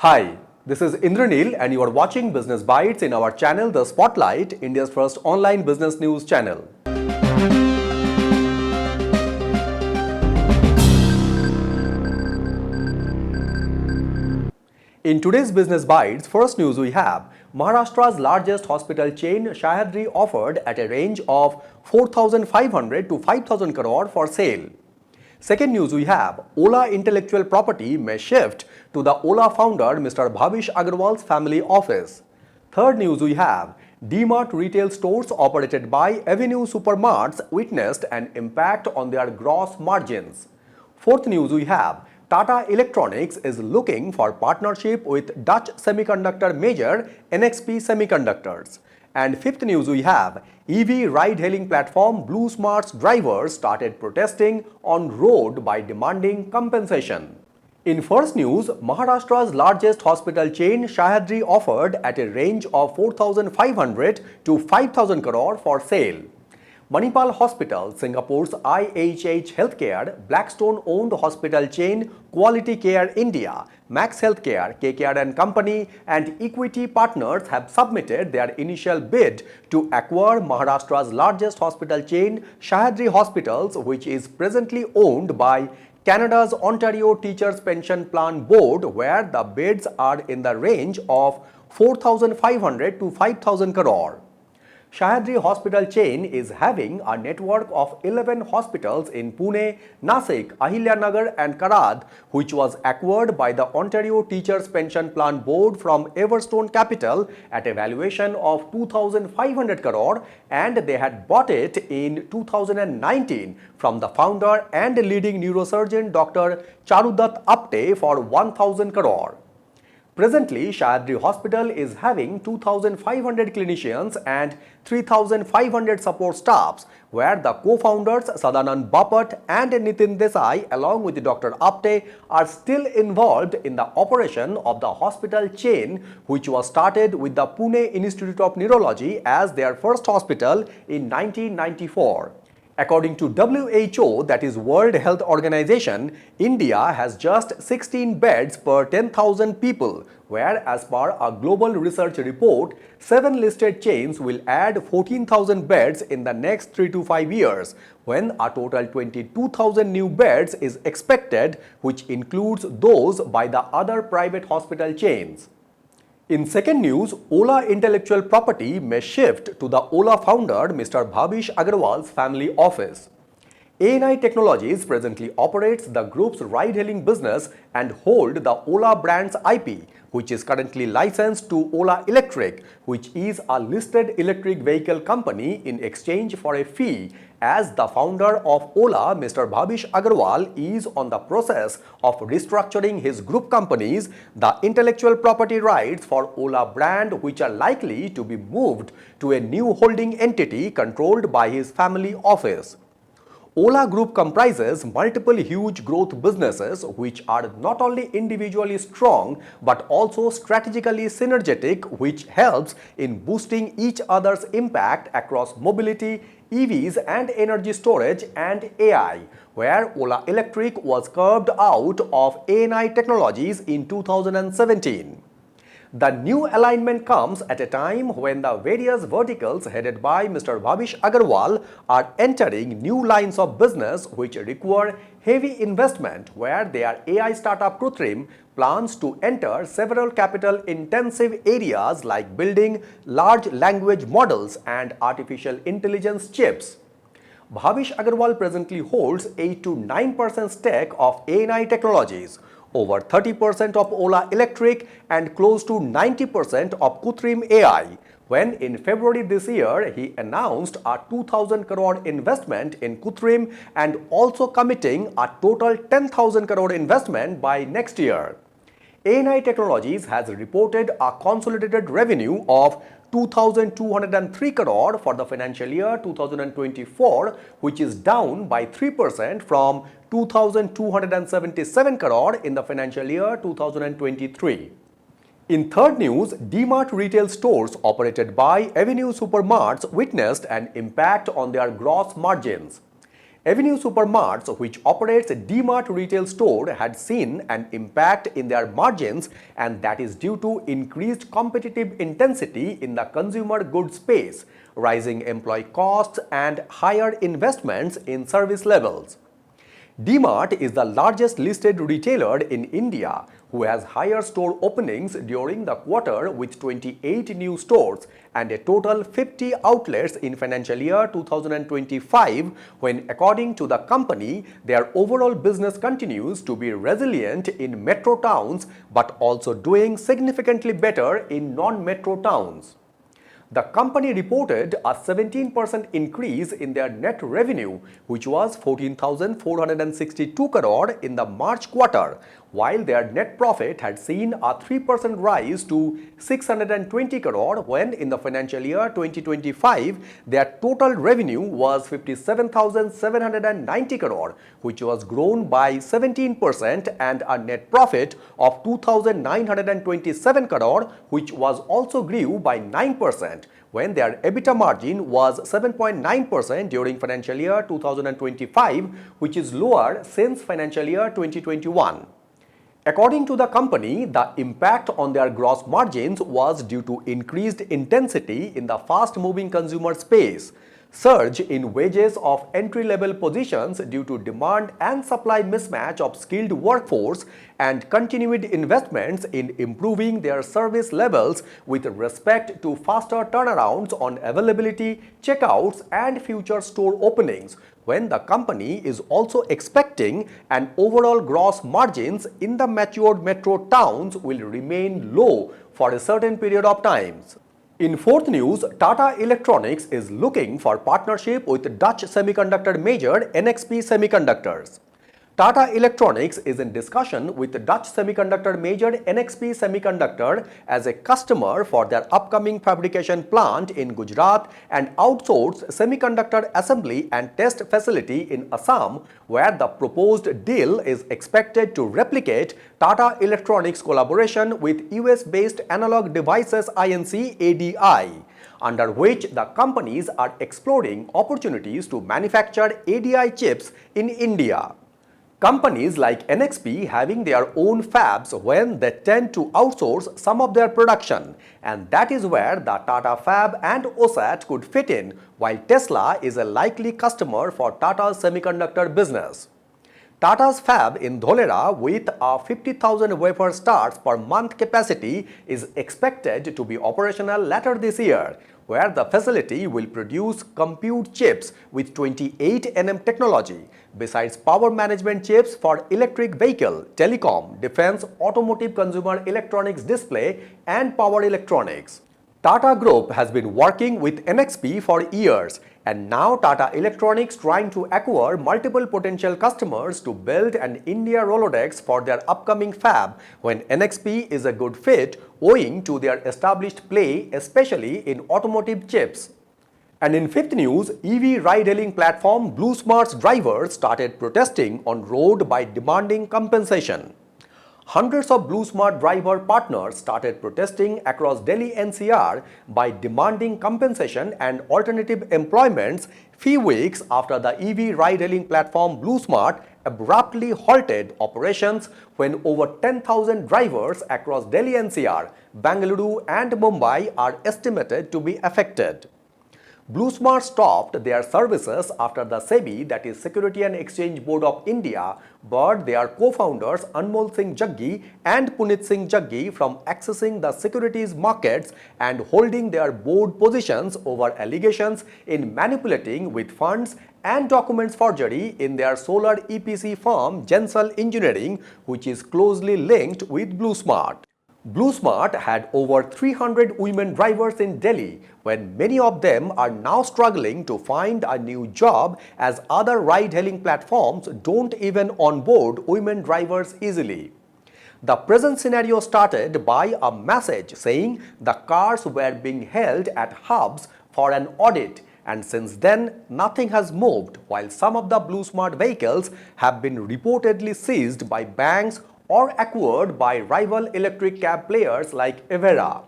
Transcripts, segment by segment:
Hi, this is Indranil and you are watching Business Bytes in our channel The Spotlight, India's first online business news channel. In today's Business Bytes, first news we have Maharashtra's largest hospital chain Sahyadri offered at a range of 4,500 to 5,000 crore for sale. Second news we have Ola intellectual property may shift to the Ola founder Mr. Bhavish Agarwal's family office. Third news we have DMart retail stores operated by Avenue Supermarts witnessed an impact on their gross margins. Fourth news we have Tata Electronics is looking for partnership with Dutch semiconductor major NXP Semiconductors. And fifth news we have EV ride-hailing platform BluSmart's drivers started protesting on road by demanding compensation. In first news, Maharashtra's largest hospital chain Sahyadri offered at a range of 4,500 to 5,000 crore for sale. Manipal Hospital, Singapore's IHH Healthcare, Blackstone-owned hospital chain Quality Care India, Max Healthcare, KKR and Company, and equity partners have submitted their initial bid to acquire Maharashtra's largest hospital chain, Sahyadri Hospitals, which is presently owned by Canada's Ontario Teachers Pension Plan Board, where the bids are in the range of 4,500 to 5,000 crore. Sahyadri Hospital chain is having a network of 11 hospitals in Pune, Nasik, Ahilyanagar and Karad, which was acquired by the Ontario Teachers Pension Plan Board from Everstone Capital at a valuation of 2,500 crore, and they had bought it in 2019 from the founder and leading neurosurgeon Dr. Charudat Apte for 1,000 crore. Presently, Sahyadri Hospital is having 2,500 clinicians and 3,500 support staffs, where the co-founders Sadanand Bapat and Nitin Desai along with Dr. Apte are still involved in the operation of the hospital chain, which was started with the Pune Institute of Neurology as their first hospital in 1994. According to WHO, that is World Health Organization, India has just 16 beds per 10,000 people, where as per a global research report, 7 listed chains will add 14,000 beds in the next 3 to 5 years, when a total 22,000 new beds is expected, which includes those by the other private hospital chains. In second news, Ola intellectual property may shift to the Ola founder Mr. Bhavish Agarwal's family office. ANI Technologies presently operates the group's ride-hailing business and hold the Ola brand's IP, which is currently licensed to Ola Electric, which is a listed electric vehicle company, in exchange for a fee, as the founder of Ola, Mr. Bhavish Agarwal, is on the process of restructuring his group companies. The intellectual property rights for Ola brand, which are likely to be moved to a new holding entity controlled by his family office. Ola Group comprises multiple huge growth businesses which are not only individually strong but also strategically synergetic, which helps in boosting each other's impact across mobility, EVs and energy storage and AI, where Ola Electric was carved out of ANI Technologies in 2017. The new alignment comes at a time when the various verticals headed by Mr. Bhavish Agarwal are entering new lines of business which require heavy investment, where their AI startup Krutrim plans to enter several capital-intensive areas like building large language models and artificial intelligence chips. Bhavish Agarwal presently holds 8 to 9% stake of ANI Technologies, over 30% of Ola Electric and close to 90% of Krutrim AI, when in February this year he announced a 2,000 crore investment in Krutrim and also committing a total 10,000 crore investment by next year. ANI Technologies has reported a consolidated revenue of 2,203 crore for the financial year 2024, which is down by 3% from 2,277 crore in the financial year 2023. In third news, DMart retail stores operated by Avenue Supermarts witnessed an impact on their gross margins. Avenue Supermarts, which operates a DMart retail store, had seen an impact in their margins, and that is due to increased competitive intensity in the consumer goods space, rising employee costs, and higher investments in service levels. DMart is the largest listed retailer in India, who has higher store openings during the quarter with 28 new stores and a total 50 outlets in financial year 2025, when according to the company, their overall business continues to be resilient in metro towns but also doing significantly better in non-metro towns. The company reported a 17% increase in their net revenue, which was 14,462 crore in the March quarter, while their net profit had seen a 3% rise to 620 crore when in the financial year 2025, their total revenue was 57,790 crore, which was grown by 17%, and a net profit of 2,927 crore, which was also grew by 9%, when their EBITDA margin was 7.9% during financial year 2025, which is lower since financial year 2021. According to the company, the impact on their gross margins was due to increased intensity in the fast-moving consumer space, surge in wages of entry-level positions due to demand and supply mismatch of skilled workforce, and continued investments in improving their service levels with respect to faster turnarounds on availability, checkouts, and future store openings, when the company is also expecting an overall gross margins in the matured metro towns will remain low for a certain period of time. In fourth news, Tata Electronics is looking for partnership with Dutch semiconductor major NXP Semiconductors. Tata Electronics is in discussion with the Dutch semiconductor major NXP Semiconductor as a customer for their upcoming fabrication plant in Gujarat and outsourced semiconductor assembly and test facility in Assam, where the proposed deal is expected to replicate Tata Electronics' collaboration with US-based Analog Devices Inc. ADI, under which the companies are exploring opportunities to manufacture ADI chips in India. Companies like NXP having their own fabs when they tend to outsource some of their production, and that is where the Tata fab and OSAT could fit in, while Tesla is a likely customer for Tata's semiconductor business. Tata's fab in Dholera with a 50,000 wafer starts per month capacity is expected to be operational later this year, where the facility will produce compute chips with 28 nm technology, besides power management chips for electric vehicle, telecom, defense, automotive, consumer electronics, display, and power electronics. Tata Group has been working with NXP for years, and now Tata Electronics trying to acquire multiple potential customers to build an India Rolodex for their upcoming fab, when NXP is a good fit owing to their established play, especially in automotive chips. And in fifth news, EV ride-hailing platform BluSmart's drivers started protesting on road by demanding compensation. Hundreds of BluSmart driver partners started protesting across Delhi NCR by demanding compensation and alternative employments few weeks after the EV ride-hailing platform BluSmart abruptly halted operations when over 10,000 drivers across Delhi NCR, Bengaluru and Mumbai are estimated to be affected. BluSmart stopped their services after the SEBI, that is Security and Exchange Board of India, barred their co-founders Anmol Singh Jaggi and Punit Singh Jaggi from accessing the securities markets and holding their board positions over allegations in manipulating with funds and documents forgery in their solar EPC firm Gensal Engineering, which is closely linked with BluSmart. BluSmart had over 300 women drivers in Delhi, when many of them are now struggling to find a new job as other ride-hailing platforms don't even onboard women drivers easily. The present scenario started by a message saying the cars were being held at hubs for an audit, and since then nothing has moved, while some of the BluSmart vehicles have been reportedly seized by banks or acquired by rival electric cab players like Evera.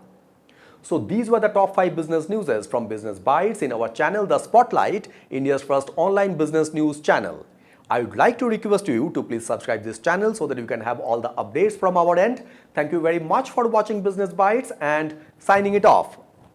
So these were the top 5 business newses from Business Bytes in our channel The Spotlight, India's first online business news channel. I would like to request you to please subscribe this channel so that you can have all the updates from our end. Thank you very much for watching Business Bytes and signing it off.